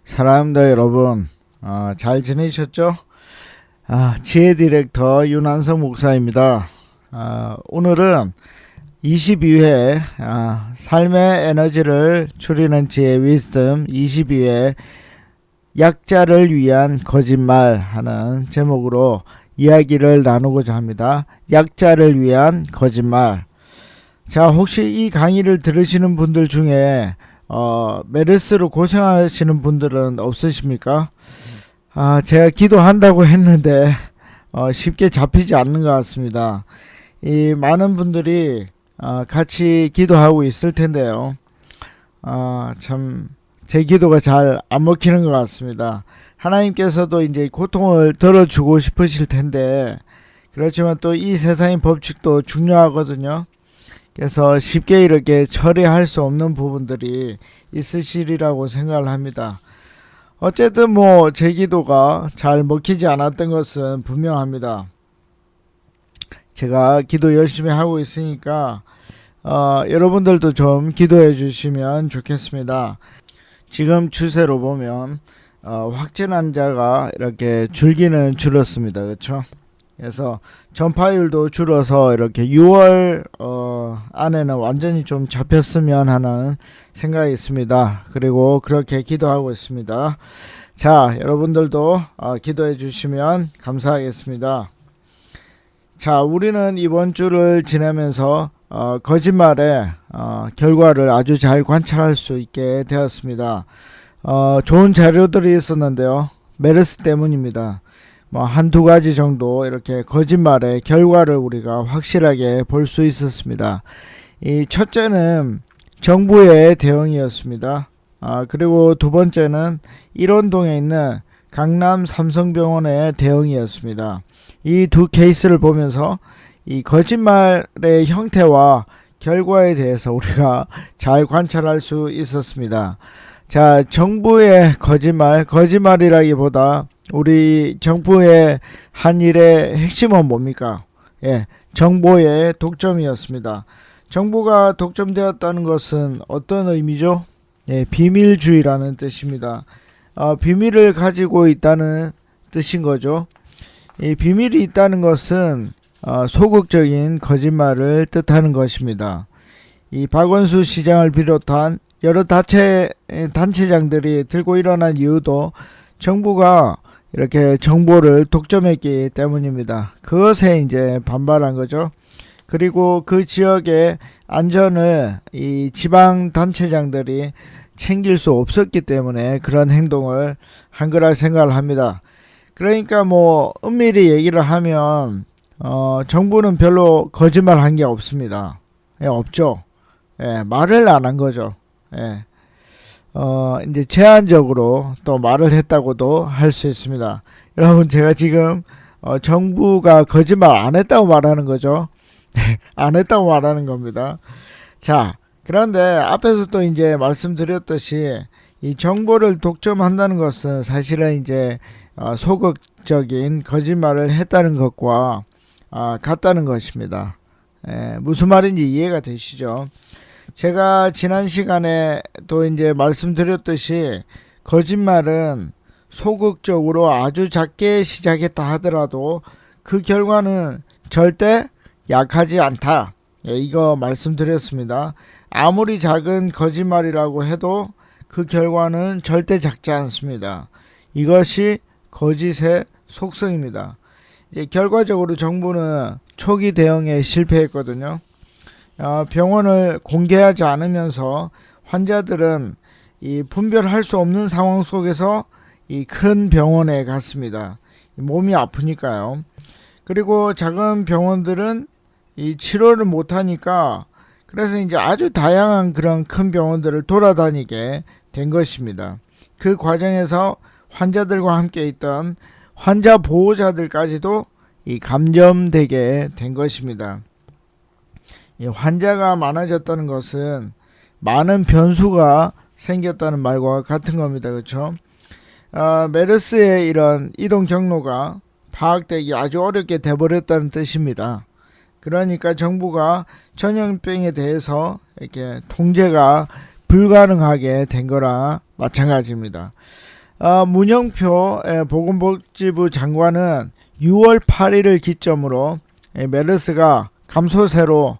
사랑합니다 여러분. 잘 지내셨죠? 지혜 디렉터 윤한성 목사입니다. 오늘은 22회 삶의 에너지를 추리는 지혜 위즈덤 22회 약자를 위한 거짓말 하는 제목으로 이야기를 나누고자 합니다. 약자를 위한 거짓말. 자, 혹시 이 강의를 들으시는 분들 중에 메르스로 고생하시는 분들은 없으십니까? 제가 기도한다고 했는데 쉽게 잡히지 않는 것 같습니다. 이 많은 분들이 같이 기도하고 있을 텐데요. 참 제 기도가 잘 안 먹히는 것 같습니다. 하나님께서도 이제 고통을 덜어주고 싶으실 텐데, 그렇지만 또 이 세상의 법칙도 중요하거든요. 그래서 쉽게 이렇게 처리할 수 없는 부분들이 있으시리라고 생각을 합니다. 어쨌든 제 기도가 잘 먹히지 않았던 것은 분명합니다. 제가 기도 열심히 하고 있으니까 여러분들도 좀 기도해 주시면 좋겠습니다. 지금 추세로 보면 확진 환자가 이렇게 줄기는 줄었습니다. 그렇죠? 그래서 전파율도 줄어서 이렇게 6월 안에는 완전히 좀 잡혔으면 하는 생각이 있습니다. 그리고 그렇게 기도하고 있습니다. 자, 여러분들도 기도해 주시면 감사하겠습니다. 자, 우리는 이번 주를 지내면서 거짓말의 결과를 아주 잘 관찰할 수 있게 되었습니다. 좋은 자료들이 있었는데요. 메르스 때문입니다. 한두 가지 정도 이렇게 거짓말의 결과를 우리가 확실하게 볼 수 있었습니다. 이 첫째는 정부의 대응이었습니다. 그리고 두 번째는 일원동에 있는 강남 삼성병원의 대응이었습니다. 이 두 케이스를 보면서 이 거짓말의 형태와 결과에 대해서 우리가 잘 관찰할 수 있었습니다. 자, 정부의 거짓말이라기보다 우리 정부의 한 일의 핵심은 뭡니까? 정보의 독점이었습니다. 정보가 독점되었다는 것은 어떤 의미죠? 비밀주의라는 뜻입니다. 비밀을 가지고 있다는 뜻인 거죠. 이 비밀이 있다는 것은 소극적인 거짓말을 뜻하는 것입니다. 이 박원순 시장을 비롯한 여러 단체장들이 들고 일어난 이유도 정부가 이렇게 정보를 독점했기 때문입니다. 그것에 이제 반발한 거죠. 그리고 그 지역의 안전을 이 지방 단체장들이 챙길 수 없었기 때문에 그런 행동을 한 거라 생각을 합니다. 그러니까 엄밀히 얘기를 하면 정부는 별로 거짓말 한 게 없습니다. 없죠. 말을 안 한 거죠. 이제 제한적으로 또 말을 했다고도 할 수 있습니다. 여러분, 제가 지금 정부가 거짓말 안 했다고 말하는 거죠. 안 했다고 말하는 겁니다. 자, 그런데 앞에서 또 이제 말씀드렸듯이 이 정보를 독점한다는 것은 사실은 이제 소극적인 거짓말을 했다는 것과 같다는 것입니다. 무슨 말인지 이해가 되시죠? 제가 지난 시간에 또 이제 말씀드렸듯이 거짓말은 소극적으로 아주 작게 시작했다 하더라도 그 결과는 절대 약하지 않다. 이거 말씀드렸습니다. 아무리 작은 거짓말이라고 해도 그 결과는 절대 작지 않습니다. 이것이 거짓의 속성입니다. 이제 결과적으로 정부는 초기 대응에 실패했거든요. 병원을 공개하지 않으면서 환자들은 이 분별할 수 없는 상황 속에서 이 큰 병원에 갔습니다. 몸이 아프니까요. 그리고 작은 병원들은 이 치료를 못하니까 그래서 이제 아주 다양한 그런 큰 병원들을 돌아다니게 된 것입니다. 그 과정에서 환자들과 함께 있던 환자 보호자들까지도 이 감염되게 된 것입니다. 이 환자가 많아졌다는 것은 많은 변수가 생겼다는 말과 같은 겁니다. 그렇죠? 메르스의 이런 이동 경로가 파악되기 아주 어렵게 돼버렸다는 뜻입니다. 그러니까 정부가 전염병에 대해서 이렇게 통제가 불가능하게 된 거라 마찬가지입니다. 문영표 보건복지부 장관은 6월 8일을 기점으로 메르스가 감소세로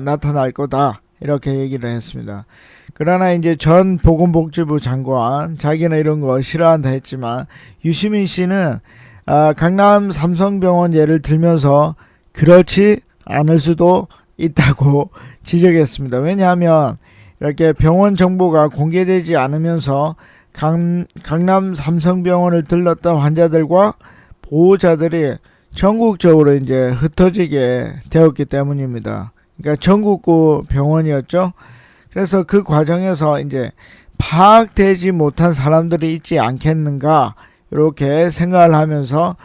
나타날 거다 이렇게 얘기를 했습니다. 그러나 이제 전 보건복지부 장관 자기는 이런 거 싫어한다 했지만 유시민 씨는 강남 삼성병원 예를 들면서 그렇지 않을 수도 있다고 지적했습니다. 왜냐하면 이렇게 병원 정보가 공개되지 않으면서 강남 삼성병원을 들렀던 환자들과 보호자들이 전국적으로 이제 흩어지게 되었기 때문입니다. 그러니까 전국구 병원이었죠. 그래서 그 과정에서 이제 파악되지 못한 사람들이 있지 않겠는가 이렇게 생각을 하면서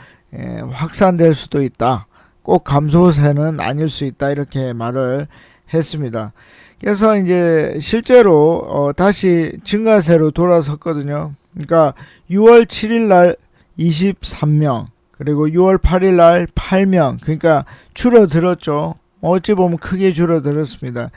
확산될 수도 있다. 꼭 감소세는 아닐 수 있다 이렇게 말을 했습니다. 그래서 이제 실제로 다시 증가세로 돌아섰거든요. 그러니까 6월 7일 날 23명 그리고 6월 8일 날 8명 그러니까 줄어들었죠. 어찌 보면 크게 줄어들었습니다.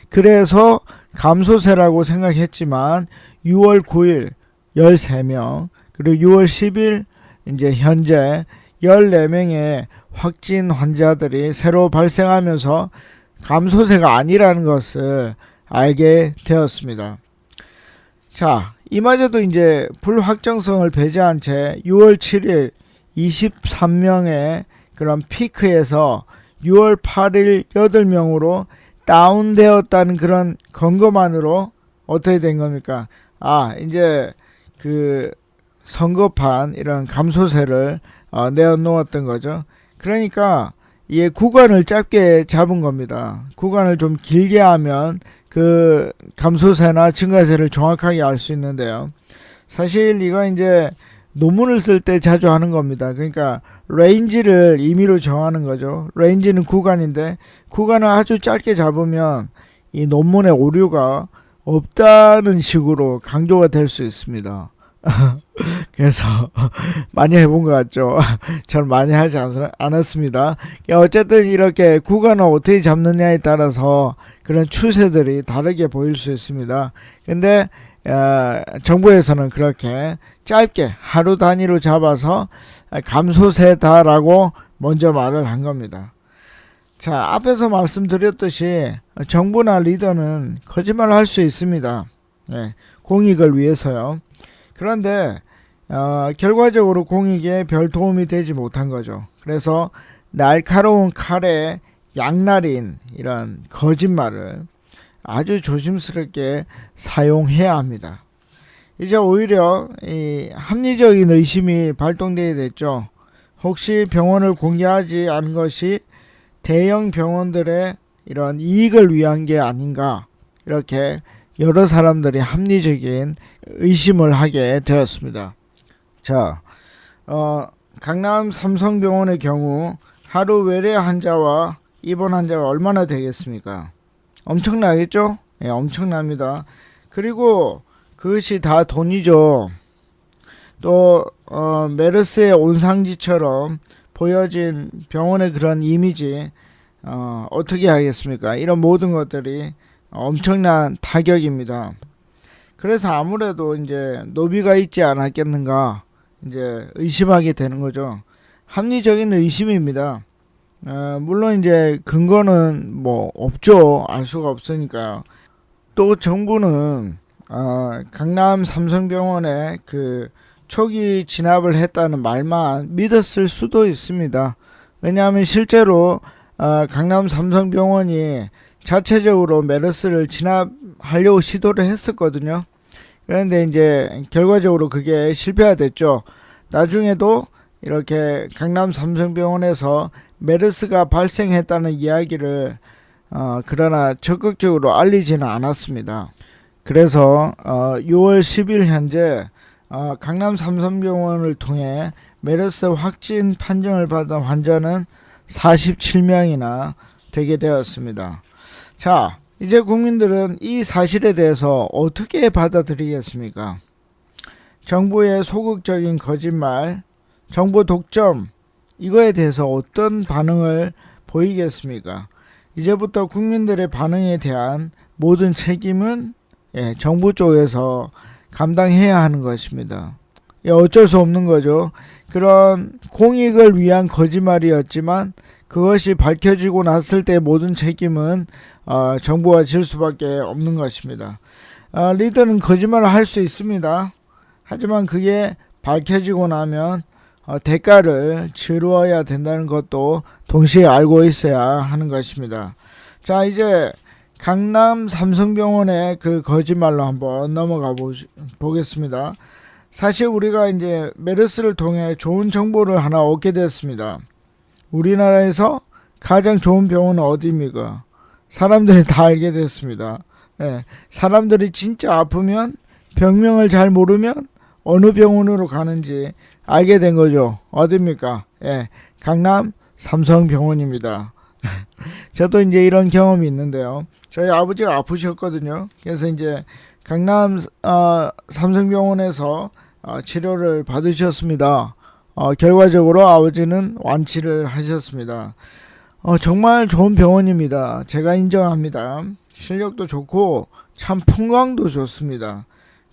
그래서 감소세라고 생각했지만 6월 9일 13명 그리고 6월 10일 이제 현재 14명의 확진 환자들이 새로 발생하면서 감소세가 아니라는 것을 알게 되었습니다. 자, 이마저도 이제 불확정성을 배제한 채 6월 7일 23명의 그런 피크에서 6월 8일 8명으로 다운되었다는 그런 근거만으로 어떻게 된 겁니까? 이제 그 성급한 이런 감소세를 내어놓았던 거죠. 그러니까 구간을 짧게 잡은 겁니다. 구간을 좀 길게 하면 그 감소세나 증가세를 정확하게 알 수 있는데요. 사실 이거 이제 논문을 쓸 때 자주 하는 겁니다. 그러니까 레인지를 임의로 정하는 거죠. 레인지는 구간인데 구간을 아주 짧게 잡으면 이 논문의 오류가 없다는 식으로 강조가 될 수 있습니다. 그래서 많이 해본 것 같죠. 저는 많이 하지 않았습니다. 어쨌든 이렇게 구간을 어떻게 잡느냐에 따라서 그런 추세들이 다르게 보일 수 있습니다. 근데 정부에서는 그렇게 짧게 하루 단위로 잡아서 감소세다라고 먼저 말을 한 겁니다. 자, 앞에서 말씀드렸듯이 정부나 리더는 거짓말을 할 수 있습니다. 공익을 위해서요. 그런데 결과적으로 공익에 별 도움이 되지 못한 거죠. 그래서 날카로운 칼에 양날인 이런 거짓말을 아주 조심스럽게 사용해야 합니다. 이제 오히려 이 합리적인 의심이 발동되게 됐죠. 혹시 병원을 공개하지 않은 것이 대형 병원들의 이런 이익을 위한 게 아닌가 이렇게 여러 사람들이 합리적인 의심을 하게 되었습니다. 자, 강남 삼성병원의 경우 하루 외래 환자와 입원 환자가 얼마나 되겠습니까? 엄청나겠죠? 엄청납니다. 그리고 그것이 다 돈이죠. 또 메르스의 온상지처럼 보여진 병원의 그런 이미지 어떻게 하겠습니까? 이런 모든 것들이 엄청난 타격입니다. 그래서 아무래도 이제 노비가 있지 않았겠는가 이제 의심하게 되는 거죠. 합리적인 의심입니다. 물론 이제 근거는 뭐 없죠. 알 수가 없으니까요. 또 정부는 강남 삼성병원에 그 초기 진압을 했다는 말만 믿었을 수도 있습니다. 왜냐하면 실제로 강남 삼성병원이 자체적으로 메르스를 진압하려고 시도를 했었거든요. 그런데 이제 결과적으로 그게 실패가 됐죠. 나중에도 이렇게 강남 삼성병원에서 메르스가 발생했다는 이야기를 그러나 적극적으로 알리지는 않았습니다. 그래서 6월 10일 현재 강남 삼성병원을 통해 메르스 확진 판정을 받은 환자는 47명이나 되게 되었습니다. 자, 이제 국민들은 이 사실에 대해서 어떻게 받아들이겠습니까? 정부의 소극적인 거짓말, 정보 독점, 이거에 대해서 어떤 반응을 보이겠습니까? 이제부터 국민들의 반응에 대한 모든 책임은 정부 쪽에서 감당해야 하는 것입니다. 어쩔 수 없는 거죠. 그런 공익을 위한 거짓말이었지만 그것이 밝혀지고 났을 때 모든 책임은 정부가 질 수밖에 없는 것입니다. 리더는 거짓말을 할 수 있습니다. 하지만 그게 밝혀지고 나면 대가를 치루어야 된다는 것도 동시에 알고 있어야 하는 것입니다. 자, 이제 강남 삼성병원의 그 거짓말로 한번 넘어가 보겠습니다. 사실 우리가 이제 메르스를 통해 좋은 정보를 하나 얻게 됐습니다. 우리나라에서 가장 좋은 병원은 어디입니까? 사람들이 다 알게 됐습니다. 예, 사람들이 진짜 아프면 병명을 잘 모르면 어느 병원으로 가는지 알게 된 거죠. 어디입니까? 예, 강남 삼성병원입니다. 저도 이제 이런 경험이 있는데요. 저희 아버지가 아프셨거든요. 그래서 이제 강남 삼성병원에서 치료를 받으셨습니다. 결과적으로 아버지는 완치를 하셨습니다. 정말 좋은 병원입니다. 제가 인정합니다. 실력도 좋고 참 풍광도 좋습니다.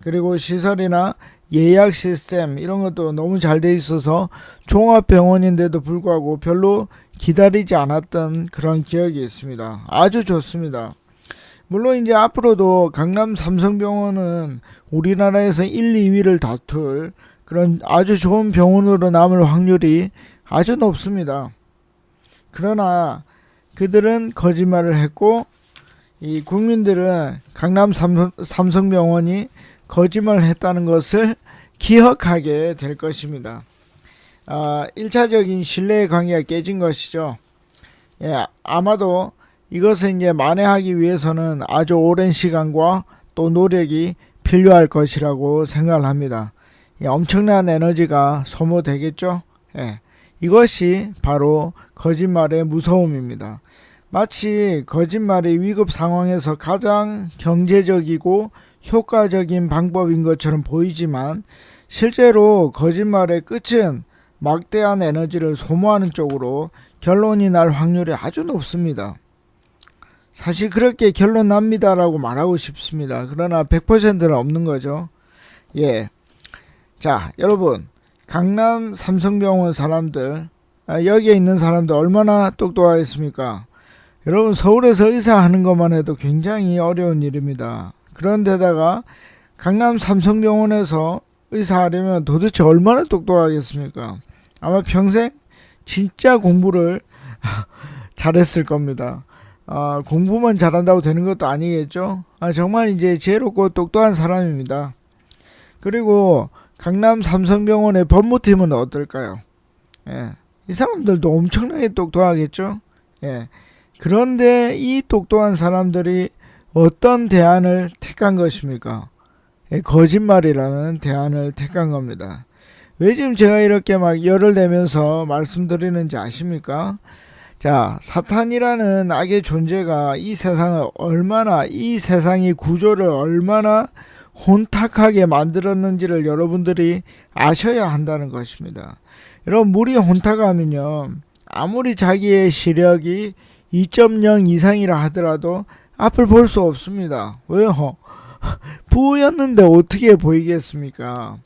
그리고 시설이나 예약 시스템 이런 것도 너무 잘 돼 있어서 종합병원인데도 불구하고 별로 기다리지 않았던 그런 기억이 있습니다. 아주 좋습니다. 물론 이제 앞으로도 강남 삼성병원은 우리나라에서 1, 2위를 다툴 그런 아주 좋은 병원으로 남을 확률이 아주 높습니다. 그러나 그들은 거짓말을 했고 이 국민들은 강남 삼성병원이 거짓말을 했다는 것을 기억하게 될 것입니다. 1차적인 신뢰의 관계가 깨진 것이죠. 예, 아마도 이것을 이제 만회하기 위해서는 아주 오랜 시간과 또 노력이 필요할 것이라고 생각을 합니다. 예, 엄청난 에너지가 소모되겠죠. 예, 이것이 바로 거짓말의 무서움입니다. 마치 거짓말이 위급 상황에서 가장 경제적이고 효과적인 방법인 것처럼 보이지만 실제로 거짓말의 끝은 막대한 에너지를 소모하는 쪽으로 결론이 날 확률이 아주 높습니다. 사실 그렇게 결론 납니다라고 말하고 싶습니다. 그러나 100%는 없는 거죠. 예. 자, 여러분, 강남 삼성병원 사람들, 여기에 있는 사람들 얼마나 똑똑하겠습니까? 여러분, 서울에서 의사하는 것만 해도 굉장히 어려운 일입니다. 그런데다가 강남 삼성병원에서 의사하려면 도대체 얼마나 똑똑하겠습니까? 아마 평생 진짜 공부를 잘했을 겁니다. 공부만 잘한다고 되는 것도 아니겠죠. 정말 이제 지혜롭고 똑똑한 사람입니다. 그리고 강남 삼성병원의 법무팀은 어떨까요? 예, 이 사람들도 엄청나게 똑똑하겠죠. 예, 그런데 이 똑똑한 사람들이 어떤 대안을 택한 것입니까? 예, 거짓말이라는 대안을 택한 겁니다. 왜 지금 제가 이렇게 막 열을 내면서 말씀드리는지 아십니까? 자, 사탄이라는 악의 존재가 이 세상을 얼마나, 이 세상의 구조를 얼마나 혼탁하게 만들었는지를 여러분들이 아셔야 한다는 것입니다. 여러분, 물이 혼탁하면요, 아무리 자기의 시력이 2.0 이상이라 하더라도 앞을 볼 수 없습니다. 왜요? 부였는데 어떻게 보이겠습니까?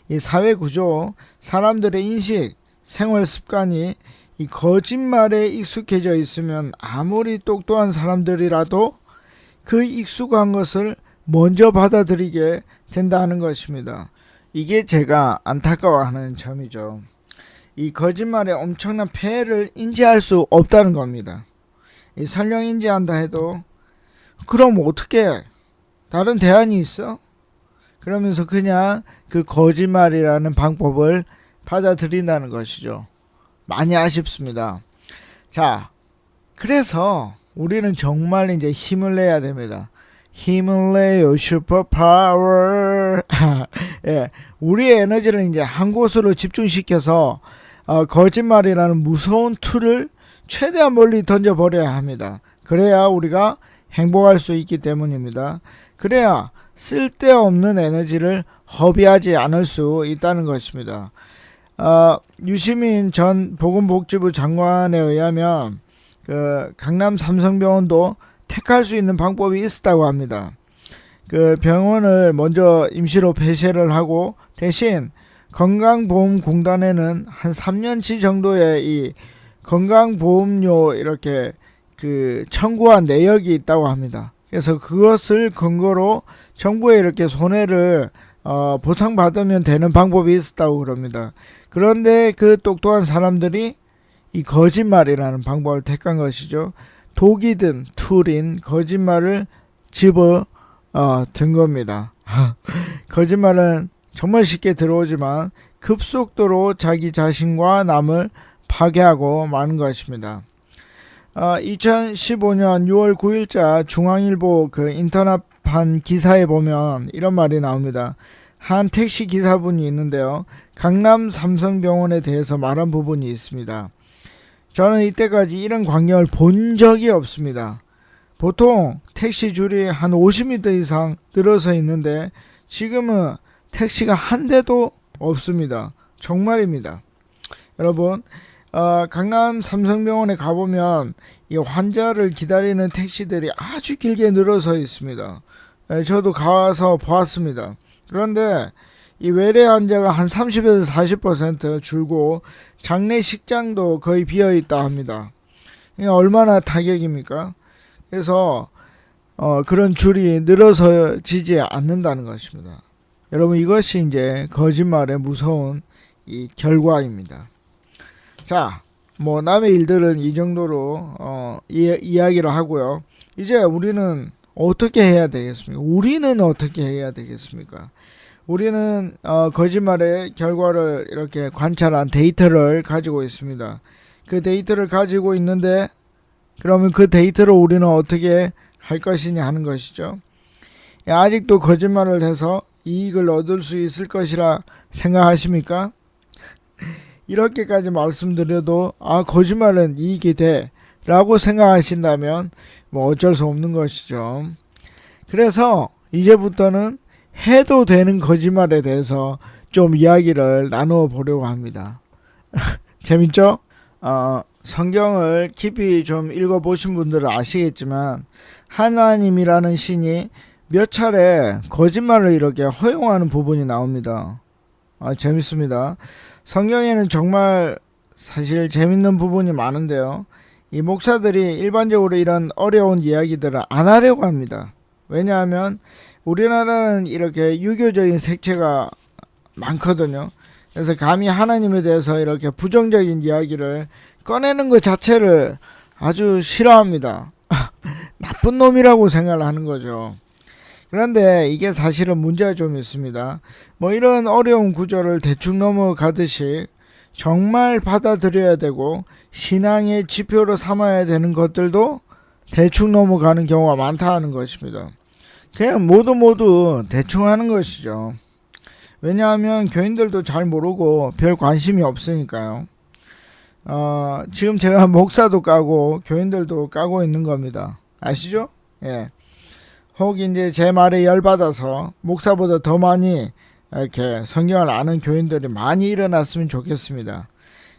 이 사회 구조, 사람들의 인식, 생활 습관이 이 거짓말에 익숙해져 있으면 아무리 똑똑한 사람들이라도 그 익숙한 것을 먼저 받아들이게 된다는 것입니다. 이게 제가 안타까워하는 점이죠. 이 거짓말의 엄청난 폐해를 인지할 수 없다는 겁니다. 이 설령 인지한다 해도 그럼 어떻게 다른 대안이 있어? 그러면서 그냥 그 거짓말이라는 방법을 받아들인다는 것이죠. 많이 아쉽습니다. 자, 그래서 우리는 정말 이제 힘을 내야 됩니다. 힘을 내요 슈퍼파워. 예, 우리의 에너지를 이제 한 곳으로 집중시켜서 거짓말이라는 무서운 툴을 최대한 멀리 던져버려야 합니다. 그래야 우리가 행복할 수 있기 때문입니다. 그래야 쓸데없는 에너지를 허비하지 않을 수 있다는 것입니다. 유시민 전 보건복지부 장관에 의하면 그 강남 삼성병원도 택할 수 있는 방법이 있었다고 합니다. 그 병원을 먼저 임시로 폐쇄를 하고 대신 건강보험공단에는 한 3년치 정도의 이 건강보험료 이렇게 그 청구한 내역이 있다고 합니다. 그래서 그것을 근거로 정부에 이렇게 손해를 보상받으면 되는 방법이 있었다고 그럽니다. 그런데 그 똑똑한 사람들이 이 거짓말이라는 방법을 택한 것이죠. 독이 든 툴인 거짓말을 집어 든 겁니다. 거짓말은 정말 쉽게 들어오지만 급속도로 자기 자신과 남을 파괴하고 마는 것입니다. 2015년 6월 9일자 중앙일보 그 인터넷판 기사에 보면 이런 말이 나옵니다. 한 택시 기사분이 있는데요. 강남 삼성병원에 대해서 말한 부분이 있습니다. 저는 이때까지 이런 광경을 본 적이 없습니다. 보통 택시 줄이 한 50m 이상 늘어서 있는데 지금은 택시가 한 대도 없습니다. 정말입니다. 여러분, 강남 삼성병원에 가보면 이 환자를 기다리는 택시들이 아주 길게 늘어서 있습니다. 저도 가서 보았습니다. 그런데 이 외래 환자가 한 30에서 40% 줄고 장례식장도 거의 비어있다 합니다. 이게 얼마나 타격입니까? 그래서 그런 줄이 늘어서지지 않는다는 것입니다. 여러분, 이것이 이제 거짓말의 무서운 이 결과입니다. 자, 뭐 남의 일들은 이 정도로 이야기를 하고요. 이제 우리는 어떻게 해야 되겠습니까? 우리는 거짓말의 결과를 이렇게 관찰한 데이터를 가지고 있습니다. 그 데이터를 가지고 있는데 그러면 그 데이터를 우리는 어떻게 할 것이냐 하는 것이죠. 아직도 거짓말을 해서 이익을 얻을 수 있을 것이라 생각하십니까? 이렇게까지 말씀드려도 거짓말은 이익이 돼 라고 생각하신다면 뭐 어쩔 수 없는 것이죠. 그래서 이제부터는 해도 되는 거짓말에 대해서 좀 이야기를 나누어 보려고 합니다. 재밌죠? 성경을 깊이 좀 읽어보신 분들은 아시겠지만 하나님이라는 신이 몇 차례 거짓말을 이렇게 허용하는 부분이 나옵니다. 재밌습니다. 성경에는 정말 사실 재밌는 부분이 많은데요. 이 목사들이 일반적으로 이런 어려운 이야기들을 안 하려고 합니다. 왜냐하면 우리나라는 이렇게 유교적인 색채가 많거든요. 그래서 감히 하나님에 대해서 이렇게 부정적인 이야기를 꺼내는 것 자체를 아주 싫어합니다. 나쁜 놈이라고 생각을 하는 거죠. 그런데 이게 사실은 문제가 좀 있습니다. 뭐 이런 어려운 구절을 대충 넘어가듯이 정말 받아들여야 되고 신앙의 지표로 삼아야 되는 것들도 대충 넘어가는 경우가 많다는 것입니다. 그냥 모두 대충 하는 것이죠. 왜냐하면 교인들도 잘 모르고 별 관심이 없으니까요. 지금 제가 목사도 까고 교인들도 까고 있는 겁니다. 아시죠? 예. 혹 이제 제 말에 열받아서 목사보다 더 많이 이렇게 성경을 아는 교인들이 많이 일어났으면 좋겠습니다.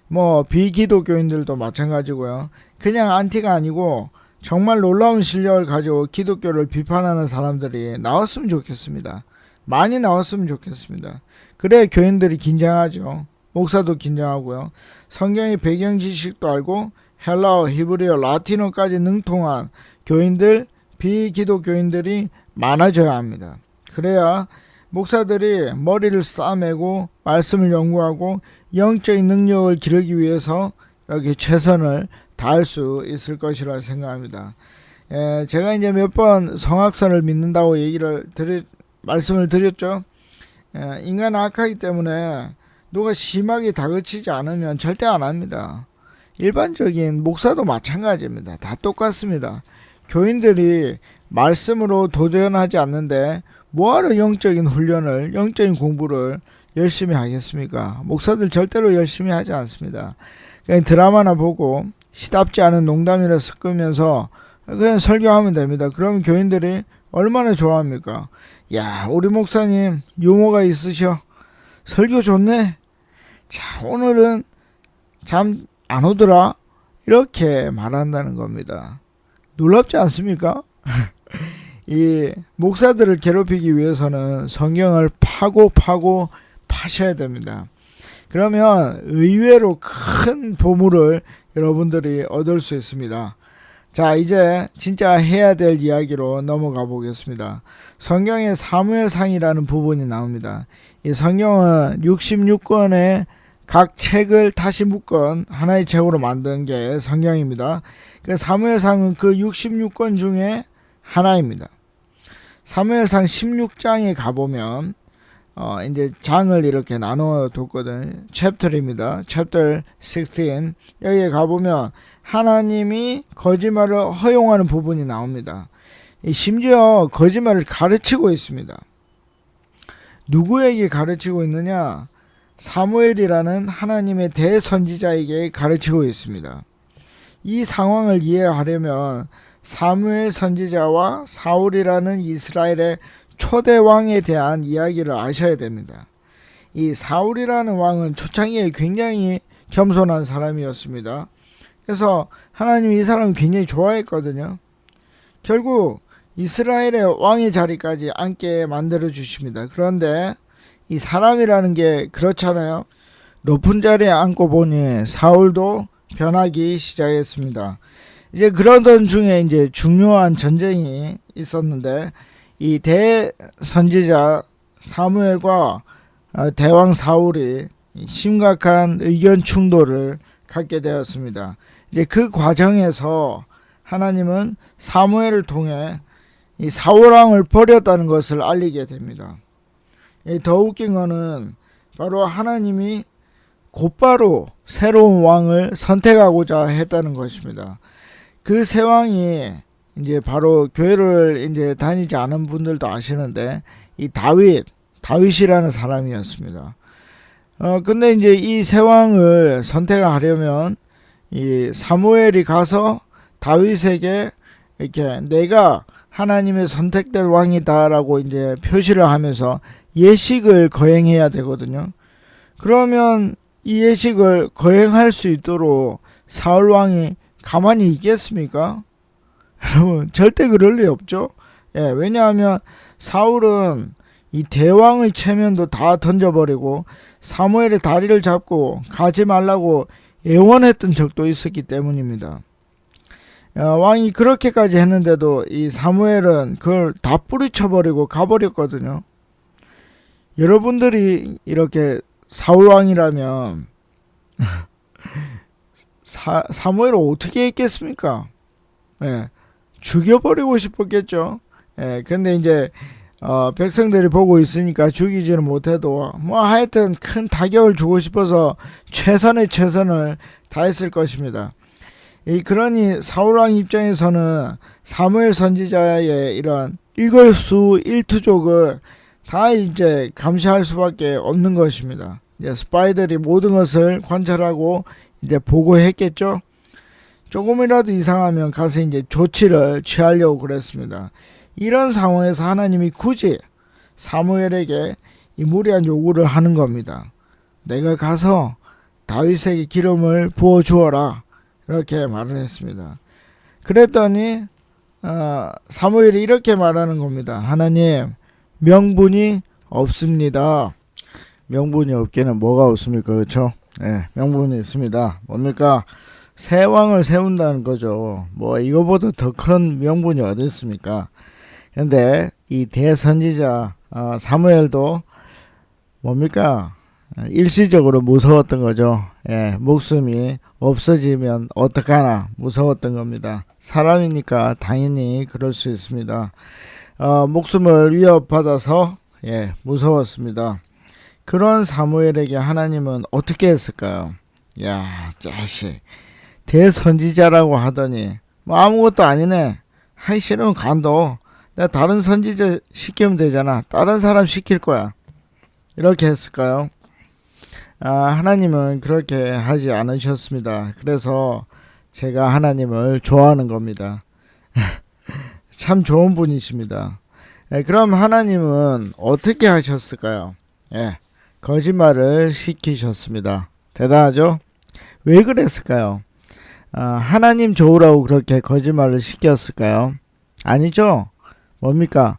뭐 비기독교인들도 마찬가지고요. 그냥 안티가 아니고 정말 놀라운 실력을 가지고 기독교를 비판하는 사람들이 나왔으면 좋겠습니다. 많이 나왔으면 좋겠습니다. 그래 교인들이 긴장하죠. 목사도 긴장하고요. 성경의 배경 지식도 알고 헬라어, 히브리어, 라틴어까지 능통한 교인들, 비기독교인들이 많아져야 합니다. 그래야 목사들이 머리를 싸매고 말씀을 연구하고 영적인 능력을 기르기 위해서 이렇게 최선을 다할 수 있을 것이라 생각합니다. 제가 이제 몇 번 성악선을 믿는다고 말씀을 드렸죠. 인간은 악하기 때문에 누가 심하게 다그치지 않으면 절대 안 합니다. 일반적인 목사도 마찬가지입니다. 다 똑같습니다. 교인들이 말씀으로 도전하지 않는데 뭐하러 영적인 훈련을, 영적인 공부를 열심히 하겠습니까? 목사들 절대로 열심히 하지 않습니다. 그냥 드라마나 보고 시답지 않은 농담이라 섞으면서 그냥 설교하면 됩니다. 그럼 교인들이 얼마나 좋아합니까? 야, 우리 목사님 유머가 있으셔. 설교 좋네. 자, 오늘은 잠 안 오더라. 이렇게 말한다는 겁니다. 놀랍지 않습니까? 이 목사들을 괴롭히기 위해서는 성경을 파고 파셔야 됩니다. 그러면 의외로 큰 보물을 여러분들이 얻을 수 있습니다. 자, 이제 진짜 해야 될 이야기로 넘어가 보겠습니다. 성경에 사무엘상이라는 부분이 나옵니다. 이 성경은 66권의 각 책을 다시 묶은 하나의 책으로 만든 게 성경입니다. 그 사무엘상은 그 66권 중에 하나입니다. 사무엘상 16장에 가보면 이제 장을 이렇게 나눠 뒀거든요. 챕터입니다. 챕터 16. 여기에 가보면 하나님이 거짓말을 허용하는 부분이 나옵니다. 심지어 거짓말을 가르치고 있습니다. 누구에게 가르치고 있느냐? 사무엘이라는 하나님의 대선지자에게 가르치고 있습니다. 이 상황을 이해하려면 사무엘 선지자와 사울이라는 이스라엘의 초대 왕에 대한 이야기를 아셔야 됩니다. 이 사울이라는 왕은 초창기에 굉장히 겸손한 사람이었습니다. 그래서 하나님이 이 사람을 굉장히 좋아했거든요. 결국 이스라엘의 왕의 자리까지 앉게 만들어 주십니다. 그런데 이 사람이라는 게 그렇잖아요. 높은 자리에 앉고 보니 사울도 변하기 시작했습니다. 이제 그러던 중에 이제 중요한 전쟁이 있었는데 이 대선지자 사무엘과 대왕 사울이 심각한 의견 충돌을 갖게 되었습니다. 이제 그 과정에서 하나님은 사무엘을 통해 이 사울 왕을 버렸다는 것을 알리게 됩니다. 더 웃긴 거는 바로 하나님이 곧바로 새로운 왕을 선택하고자 했다는 것입니다. 그 새 왕이 이제 바로 교회를 이제 다니지 않은 분들도 아시는데 이 다윗이라는 사람이었습니다. 근데 이제 이 새 왕을 선택하려면 이 사무엘이 가서 다윗에게 이렇게 내가 하나님의 선택된 왕이다라고 이제 표시를 하면서 예식을 거행해야 되거든요. 그러면 이 예식을 거행할 수 있도록 사울 왕이 가만히 있겠습니까? 여러분 절대 그럴 리 없죠. 예, 왜냐하면 사울은 이 대왕의 체면도 다 던져버리고 사무엘의 다리를 잡고 가지 말라고 애원했던 적도 있었기 때문입니다. 왕이 그렇게까지 했는데도 이 사무엘은 그걸 다 뿌리쳐버리고 가버렸거든요. 여러분들이 이렇게 사울왕이라면 사무엘을 어떻게 했겠습니까? 예, 죽여버리고 싶었겠죠. 예, 근데 이제 백성들이 보고 있으니까 죽이지는 못해도 뭐 하여튼 큰 타격을 주고 싶어서 최선의 최선을 다했을 것입니다. 그러니 사울왕 입장에서는 사무엘 선지자의 이런 일거수일투족을 다 이제 감시할 수밖에 없는 것입니다. 이제 스파이들이 모든 것을 관찰하고 이제 보고했겠죠. 조금이라도 이상하면 가서 이제 조치를 취하려고 그랬습니다. 이런 상황에서 하나님이 굳이 사무엘에게 이 무리한 요구를 하는 겁니다. 내가 가서 다윗에게 기름을 부어 주어라, 이렇게 말을 했습니다. 그랬더니 사무엘이 이렇게 말하는 겁니다. 하나님, 명분이 없습니다. 명분이 없기는 뭐가 없습니까? 그렇죠? 네, 명분이 있습니다. 뭡니까? 새 왕을 세운다는 거죠. 뭐 이거보다 더 큰 명분이 어디 있습니까? 근데 이 대선지자 사무엘도 뭡니까? 일시적으로 무서웠던 거죠. 예, 목숨이 없어지면 어떡하나 무서웠던 겁니다. 사람이니까 당연히 그럴 수 있습니다. 목숨을 위협받아서 무서웠습니다. 그런 사무엘에게 하나님은 어떻게 했을까요? 야, 자식, 대선지자라고 하더니 뭐 아무것도 아니네. 하기 싫으면 간도. 내가 다른 선지자 시키면 되잖아. 다른 사람 시킬 거야. 이렇게 했을까요? 하나님은 그렇게 하지 않으셨습니다. 그래서 제가 하나님을 좋아하는 겁니다. 참 좋은 분이십니다. 그럼 하나님은 어떻게 하셨을까요? 거짓말을 시키셨습니다. 대단하죠? 왜 그랬을까요? 하나님 좋으라고 그렇게 거짓말을 시켰을까요? 아니죠? 뭡니까?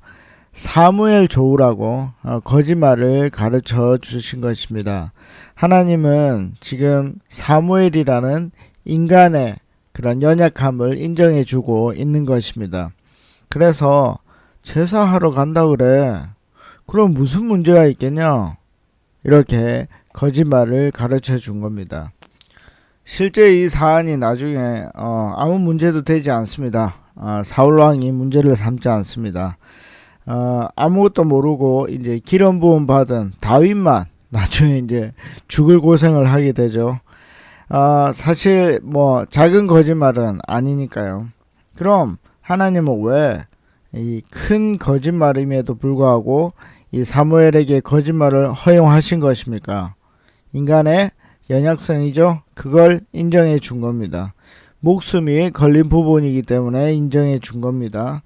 사무엘 조우라고 거짓말을 가르쳐 주신 것입니다. 하나님은 지금 사무엘이라는 인간의 그런 연약함을 인정해 주고 있는 것입니다. 그래서 제사하러 간다 그래. 그럼 무슨 문제가 있겠냐? 이렇게 거짓말을 가르쳐 준 겁니다. 실제 이 사안이 나중에 아무 문제도 되지 않습니다. 사울 왕이 문제를 삼지 않습니다. 아무것도 모르고 이제 기름 부음 받은 다윗만 나중에 이제 죽을 고생을 하게 되죠. 사실 뭐 작은 거짓말은 아니니까요. 그럼 하나님은 왜 이 큰 거짓말임에도 불구하고 이 사무엘에게 거짓말을 허용하신 것입니까? 인간의 연약성이죠. 그걸 인정해 준 겁니다. 목숨이 걸린 부분이기 때문에 인정해 준 겁니다.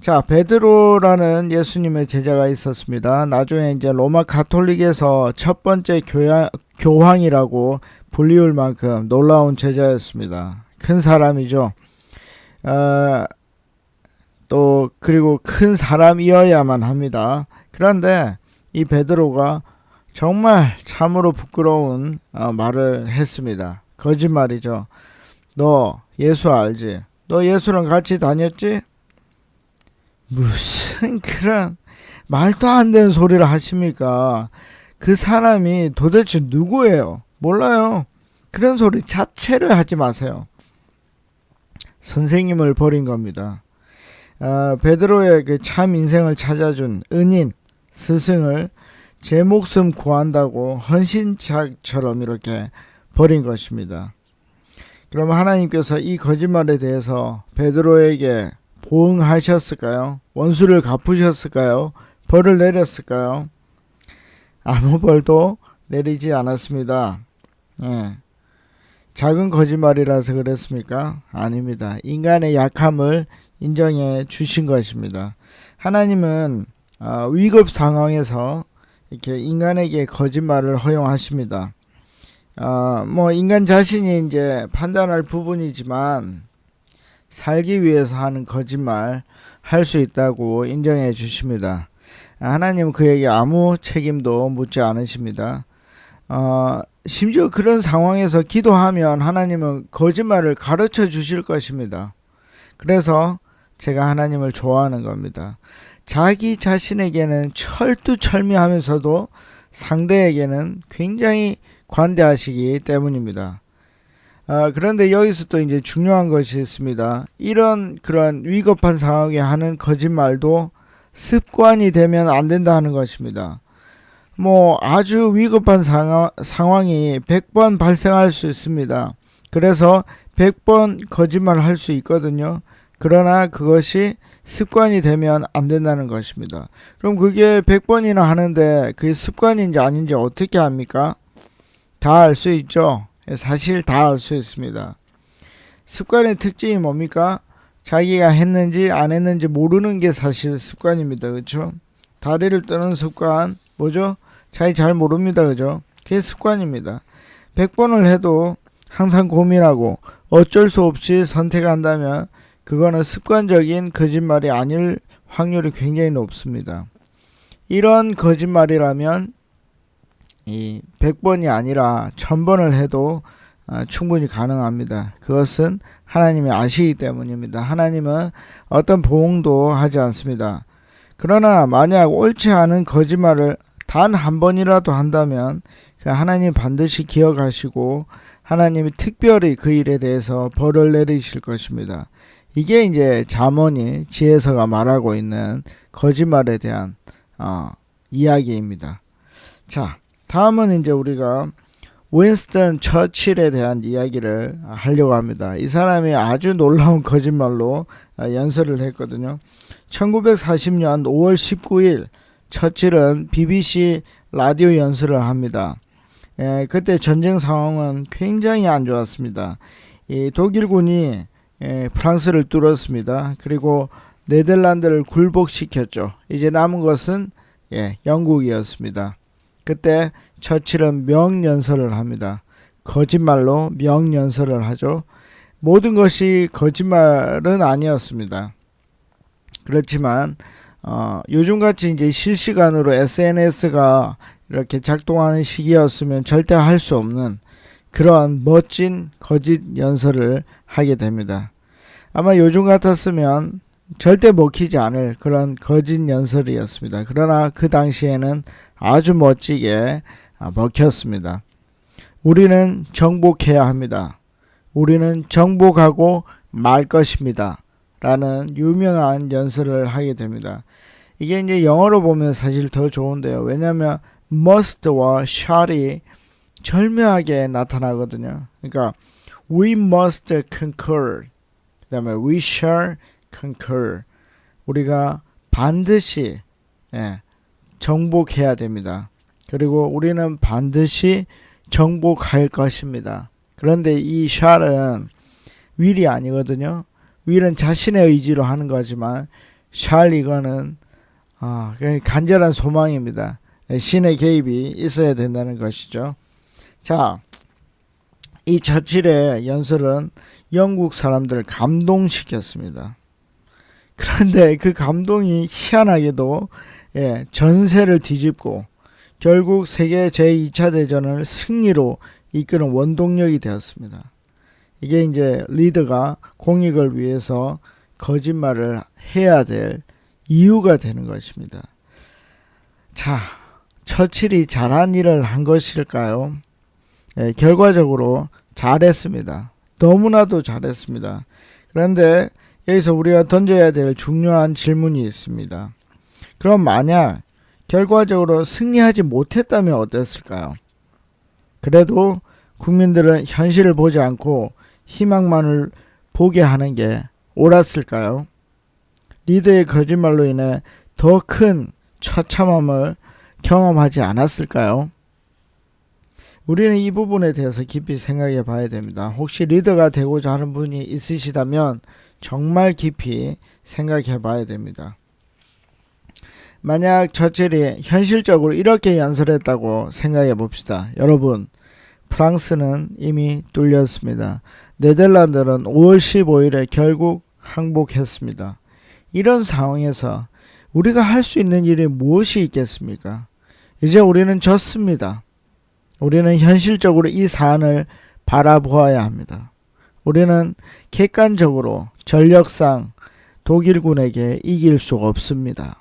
자, 베드로라는 예수님의 제자가 있었습니다. 나중에 이제 로마 가톨릭에서 첫 번째 교황이라고 불리울 만큼 놀라운 제자였습니다. 큰 사람이죠. 또 그리고 큰 사람이어야만 합니다. 그런데 이 베드로가 정말 참으로 부끄러운 말을 했습니다. 거짓말이죠. 너 예수 알지? 너 예수랑 같이 다녔지? 무슨 그런 말도 안 되는 소리를 하십니까? 그 사람이 도대체 누구예요? 몰라요. 그런 소리 자체를 하지 마세요. 선생님을 버린 겁니다. 베드로의 그 참 인생을 찾아준 은인 스승을 제 목숨 구한다고 헌신자처럼 이렇게 버린 것입니다. 그럼 하나님께서 이 거짓말에 대해서 베드로에게 보응하셨을까요? 원수를 갚으셨을까요? 벌을 내렸을까요? 아무 벌도 내리지 않았습니다. 작은 거짓말이라서 그랬습니까? 아닙니다. 인간의 약함을 인정해 주신 것입니다. 하나님은 위급 상황에서 이렇게 인간에게 거짓말을 허용하십니다. 뭐 인간 자신이 이제 판단할 부분이지만 살기 위해서 하는 거짓말 할 수 있다고 인정해 주십니다. 하나님은 그에게 아무 책임도 묻지 않으십니다. 심지어 그런 상황에서 기도하면 하나님은 거짓말을 가르쳐 주실 것입니다. 그래서 제가 하나님을 좋아하는 겁니다. 자기 자신에게는 철두철미하면서도 상대에게는 굉장히 관대하시기 때문입니다. 그런데 여기서 또 이제 중요한 것이 있습니다. 이런 그런 위급한 상황에 하는 거짓말도 습관이 되면 안 된다 하는 것입니다. 뭐 아주 위급한 상황이 100번 발생할 수 있습니다. 그래서 100번 거짓말을 할 수 있거든요. 그러나 그것이 습관이 되면 안 된다는 것입니다. 그럼 그게 100번이나 하는데 그게 습관인지 아닌지 어떻게 합니까? 다 알 수 있죠. 사실 다 알 수 있습니다. 습관의 특징이 뭡니까? 자기가 했는지 안 했는지 모르는 게 사실 습관입니다. 그렇죠? 다리를 떠는 습관 뭐죠? 자기 잘 모릅니다. 그죠? 그게 습관입니다. 100번을 해도 항상 고민하고 어쩔 수 없이 선택한다면 그거는 습관적인 거짓말이 아닐 확률이 굉장히 높습니다. 이런 거짓말이라면 이 100번이 아니라 1000번을 해도 충분히 가능합니다. 그것은 하나님이 아시기 때문입니다. 하나님은 어떤 보응도 하지 않습니다. 그러나 만약 옳지 않은 거짓말을 단 한 번이라도 한다면 하나님 반드시 기억하시고 하나님이 특별히 그 일에 대해서 벌을 내리실 것입니다. 이게 이제 잠언이 지혜서가 말하고 있는 거짓말에 대한 이야기입니다. 자, 다음은 이제 우리가 윈스턴 처칠에 대한 이야기를 하려고 합니다. 이 사람이 아주 놀라운 거짓말로 연설을 했거든요. 1940년 5월 19일 처칠은 BBC 라디오 연설을 합니다. 그때 전쟁 상황은 굉장히 안 좋았습니다. 이 독일군이 프랑스를 뚫었습니다. 그리고 네덜란드를 굴복시켰죠. 이제 남은 것은 영국이었습니다. 그때 처칠은 명연설을 합니다. 거짓말로 명연설을 하죠. 모든 것이 거짓말은 아니었습니다. 그렇지만 요즘같이 이제 실시간으로 SNS가 이렇게 작동하는 시기였으면 절대 할 수 없는 그런 멋진 거짓 연설을 하게 됩니다. 아마 요즘 같았으면 절대 먹히지 않을 그런 거짓 연설이었습니다. 그러나 그 당시에는 아주 멋지게 먹혔습니다. 우리는 정복해야 합니다. 우리는 정복하고 말 것입니다. 라는 유명한 연설을 하게 됩니다. 이게 이제 영어로 보면 사실 더 좋은데요. 왜냐하면 must와 shall이 절묘하게 나타나거든요. 그러니까 we must concur, 그 다음에 we shall concur. 우리가 반드시 정복해야 됩니다. 그리고 우리는 반드시 정복할 것입니다. 그런데 이 shall은 will이 아니거든요. will은 자신의 의지로 하는 거지만 shall 이거는 간절한 소망입니다. 신의 개입이 있어야 된다는 것이죠. 자, 이 처칠의 연설은 영국 사람들을 감동시켰습니다. 그런데 그 감동이 희한하게도 전세를 뒤집고 결국 세계 제2차 대전을 승리로 이끄는 원동력이 되었습니다. 이게 이제 리더가 공익을 위해서 거짓말을 해야 될 이유가 되는 것입니다. 자, 처칠이 잘한 일을 한 것일까요? 결과적으로 잘했습니다. 너무나도 잘했습니다. 그런데 여기서 우리가 던져야 될 중요한 질문이 있습니다. 그럼 만약 결과적으로 승리하지 못했다면 어땠을까요? 그래도 국민들은 현실을 보지 않고 희망만을 보게 하는 게 옳았을까요? 리더의 거짓말로 인해 더 큰 처참함을 경험하지 않았을까요? 우리는 이 부분에 대해서 깊이 생각해 봐야 됩니다. 혹시 리더가 되고자 하는 분이 있으시다면 정말 깊이 생각해 봐야 됩니다. 만약 처칠이 현실적으로 이렇게 연설했다고 생각해 봅시다. 여러분, 프랑스는 이미 뚫렸습니다. 네덜란드는 5월 15일에 결국 항복했습니다. 이런 상황에서 우리가 할 수 있는 일이 무엇이 있겠습니까? 이제 우리는 졌습니다. 우리는 현실적으로 이 사안을 바라보아야 합니다. 우리는 객관적으로 전력상 독일군에게 이길 수가 없습니다.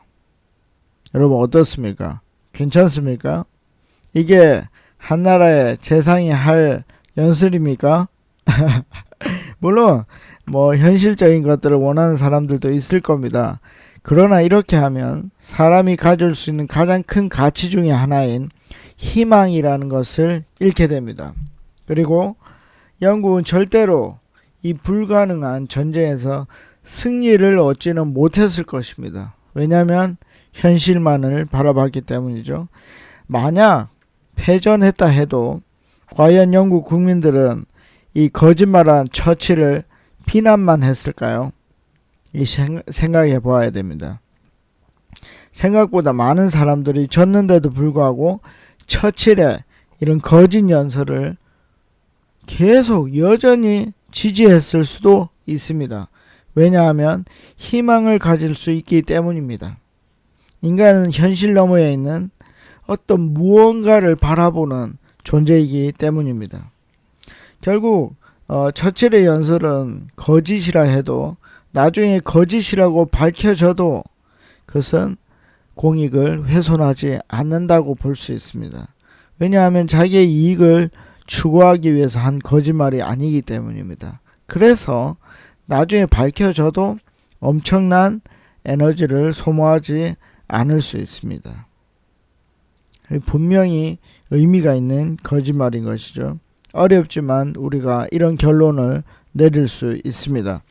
여러분 어떻습니까? 괜찮습니까? 이게 한나라의 재상이 할 연설입니까? 물론 현실적인 것들을 원하는 사람들도 있을 겁니다. 그러나 이렇게 하면 사람이 가질 수 있는 가장 큰 가치 중에 하나인 희망이라는 것을 잃게 됩니다. 그리고 영국은 절대로 이 불가능한 전쟁에서 승리를 얻지는 못했을 것입니다. 왜냐하면 현실만을 바라봤기 때문이죠. 만약 패전했다 해도 과연 영국 국민들은 이 거짓말한 처칠을 비난만 했을까요? 생각해 보아야 됩니다. 생각보다 많은 사람들이 졌는데도 불구하고 처칠의 이런 거짓 연설을 계속 여전히 지지했을 수도 있습니다. 왜냐하면 희망을 가질 수 있기 때문입니다. 인간은 현실 너머에 있는 어떤 무언가를 바라보는 존재이기 때문입니다. 결국 처칠의 연설은 거짓이라 해도 나중에 거짓이라고 밝혀져도 그것은 공익을 훼손하지 않는다고 볼 수 있습니다. 왜냐하면 자기의 이익을 추구하기 위해서 한 거짓말이 아니기 때문입니다. 그래서 나중에 밝혀져도 엄청난 에너지를 소모하지 않을 수 있습니다. 분명히 의미가 있는 거짓말인 것이죠. 어렵지만 우리가 이런 결론을 내릴 수 있습니다.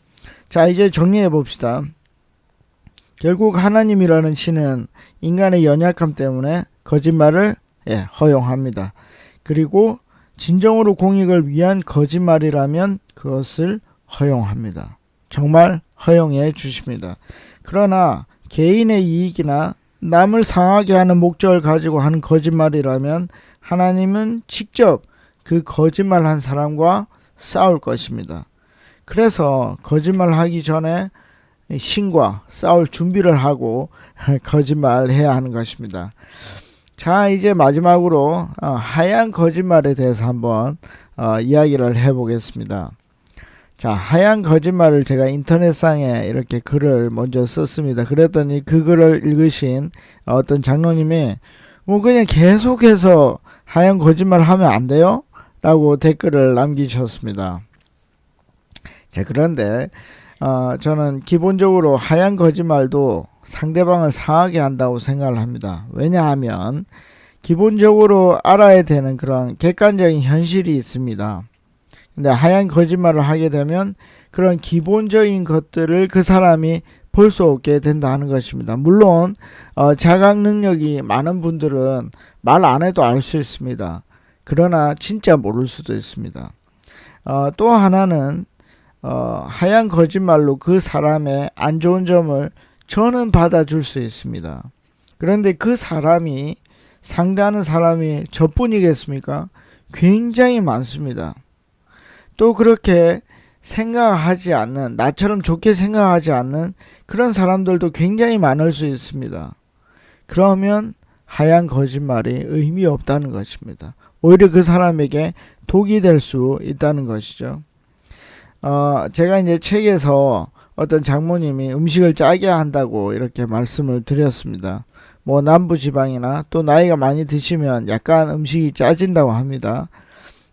자, 이제 정리해 봅시다. 결국 하나님이라는 신은 인간의 연약함 때문에 거짓말을 허용합니다. 그리고 진정으로 공익을 위한 거짓말이라면 그것을 허용합니다. 정말 허용해 주십니다. 그러나 개인의 이익이나 남을 상하게 하는 목적을 가지고 하는 거짓말이라면 하나님은 직접 그 거짓말한 사람과 싸울 것입니다. 그래서 거짓말하기 전에 신과 싸울 준비를 하고 거짓말을 해야 하는 것입니다. 자, 이제 마지막으로 하얀 거짓말에 대해서 한번 이야기를 해보겠습니다. 자, 하얀 거짓말을 제가 인터넷상에 이렇게 글을 먼저 썼습니다. 그랬더니 그 글을 읽으신 어떤 장로님이 뭐 그냥 계속해서 하얀 거짓말 하면 안 돼요? 라고 댓글을 남기셨습니다. 자, 그런데 저는 기본적으로 하얀 거짓말도 상대방을 상하게 한다고 생각을 합니다. 왜냐하면 기본적으로 알아야 되는 그런 객관적인 현실이 있습니다. 근데 하얀 거짓말을 하게 되면 그런 기본적인 것들을 그 사람이 볼 수 없게 된다는 것입니다. 물론 자각 능력이 많은 분들은 말 안 해도 알 수 있습니다. 그러나 진짜 모를 수도 있습니다. 또 하나는 하얀 거짓말로 그 사람의 안 좋은 점을 저는 받아줄 수 있습니다. 그런데 그 사람이 상대하는 사람이 저뿐이겠습니까? 굉장히 많습니다. 또 그렇게 생각하지 않는, 나처럼 좋게 생각하지 않는 그런 사람들도 굉장히 많을 수 있습니다. 그러면 하얀 거짓말이 의미 없다는 것입니다. 오히려 그 사람에게 독이 될 수 있다는 것이죠. 제가 이제 책에서 어떤 장모님이 음식을 짜게 한다고 이렇게 말씀을 드렸습니다. 뭐 남부지방이나 또 나이가 많이 드시면 약간 음식이 짜진다고 합니다.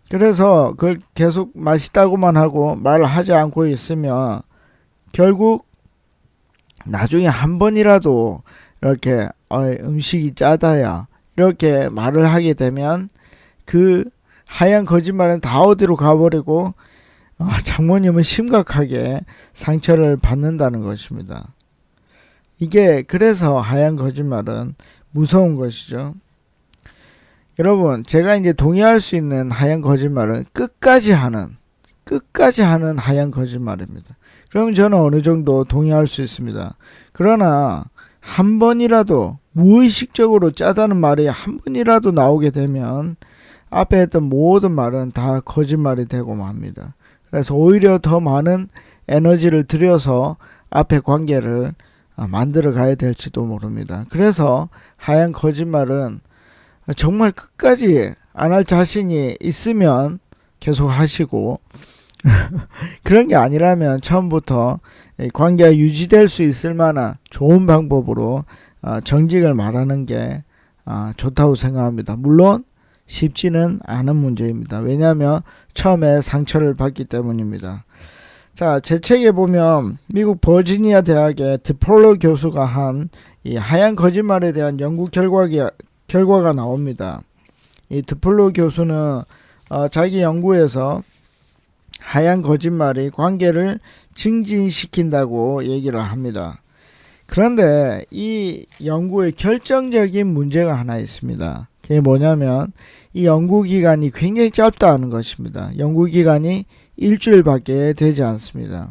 그래서 그걸 계속 맛있다고만 하고 말을 하지 않고 있으면 결국 나중에 한 번이라도 이렇게 음식이 짜다야 이렇게 말을 하게 되면 그 하얀 거짓말은 다 어디로 가버리고 장모님은 심각하게 상처를 받는다는 것입니다. 이게 그래서 하얀 거짓말은 무서운 것이죠. 여러분, 제가 이제 동의할 수 있는 하얀 거짓말은 끝까지 하는 하얀 거짓말입니다. 그럼 저는 어느 정도 동의할 수 있습니다. 그러나 한 번이라도 무의식적으로 짜다는 말이 한 번이라도 나오게 되면 앞에 했던 모든 말은 다 거짓말이 되고 맙니다. 그래서 오히려 더 많은 에너지를 들여서 앞에 관계를 만들어 가야 될지도 모릅니다. 그래서 하얀 거짓말은 정말 끝까지 안 할 자신이 있으면 계속 하시고 그런 게 아니라면 처음부터 관계가 유지될 수 있을 만한 좋은 방법으로 정직을 말하는 게 좋다고 생각합니다. 물론 쉽지는 않은 문제입니다. 왜냐하면 처음에 상처를 받기 때문입니다. 자, 제 책에 보면 미국 버지니아 대학의 드폴러 교수가 한 이 하얀 거짓말에 대한 연구 결과가 나옵니다. 이 드폴러 교수는 자기 연구에서 하얀 거짓말이 관계를 증진시킨다고 얘기를 합니다. 그런데 이 연구의 결정적인 문제가 하나 있습니다. 그게 뭐냐면 이 연구 기간이 굉장히 짧다는 것입니다. 연구 기간이 일주일밖에 되지 않습니다.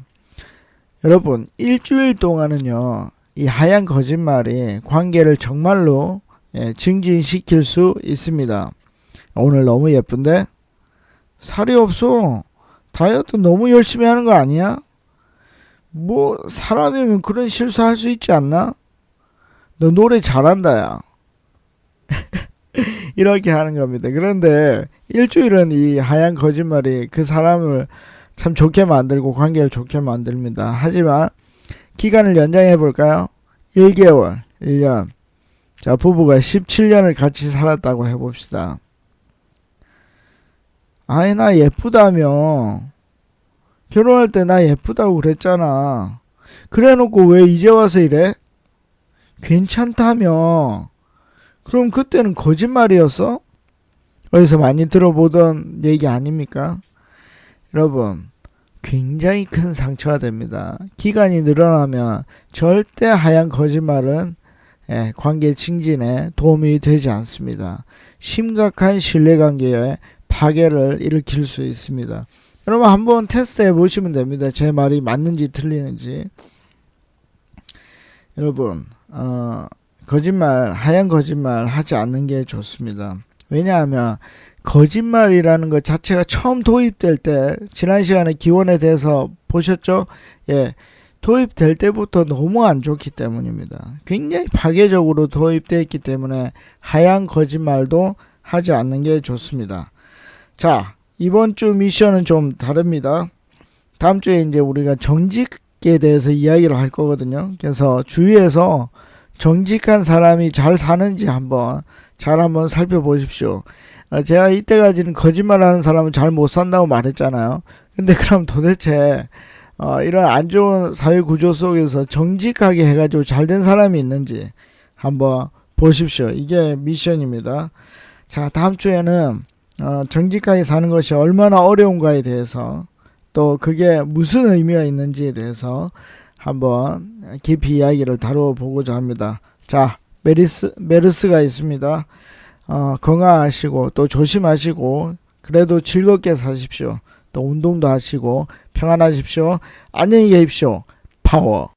여러분, 일주일 동안은요, 이 하얀 거짓말이 관계를 정말로 증진시킬 수 있습니다. 오늘 너무 예쁜데? 살이 없어. 다이어트 너무 열심히 하는 거 아니야? 뭐 사람이면 그런 실수할 수 있지 않나? 너 노래 잘한다 야. 이렇게 하는 겁니다. 그런데 일주일은 이 하얀 거짓말이 그 사람을 참 좋게 만들고 관계를 좋게 만듭니다. 하지만 기간을 연장해 볼까요? 1개월, 1년. 자, 부부가 17년을 같이 살았다고 해봅시다. 아이, 나 예쁘다며. 결혼할 때 나 예쁘다고 그랬잖아. 그래 놓고 왜 이제 와서 이래? 괜찮다며. 그럼 그때는 거짓말이었어? 어디서 많이 들어보던 얘기 아닙니까? 여러분, 굉장히 큰 상처가 됩니다. 기간이 늘어나면 절대 하얀 거짓말은 관계 증진에 도움이 되지 않습니다. 심각한 신뢰관계에 파괴를 일으킬 수 있습니다. 여러분 한번 테스트 해보시면 됩니다. 제 말이 맞는지 틀리는지. 여러분 거짓말, 하얀 거짓말 하지 않는 게 좋습니다. 왜냐하면 거짓말이라는 것 자체가 처음 도입될 때, 지난 시간에 기원에 대해서 보셨죠? 예, 도입될 때부터 너무 안 좋기 때문입니다. 굉장히 파괴적으로 도입되어 있기 때문에 하얀 거짓말도 하지 않는 게 좋습니다. 자, 이번 주 미션은 좀 다릅니다. 다음 주에 이제 우리가 정직에 대해서 이야기를 할 거거든요. 그래서 주위에서 정직한 사람이 잘 사는지 한번 살펴보십시오. 제가 이때까지는 거짓말하는 사람은 잘 못 산다고 말했잖아요. 근데 그럼 도대체 이런 안 좋은 사회 구조 속에서 정직하게 해가지고 잘된 사람이 있는지 한번 보십시오. 이게 미션입니다. 자, 다음 주에는 정직하게 사는 것이 얼마나 어려운가에 대해서, 또 그게 무슨 의미가 있는지에 대해서 한번 깊이 이야기를 다뤄보고자 합니다. 자, 메르스가 있습니다. 건강하시고 또 조심하시고 그래도 즐겁게 사십시오. 또 운동도 하시고 평안하십시오. 안녕히 계십시오. 파워.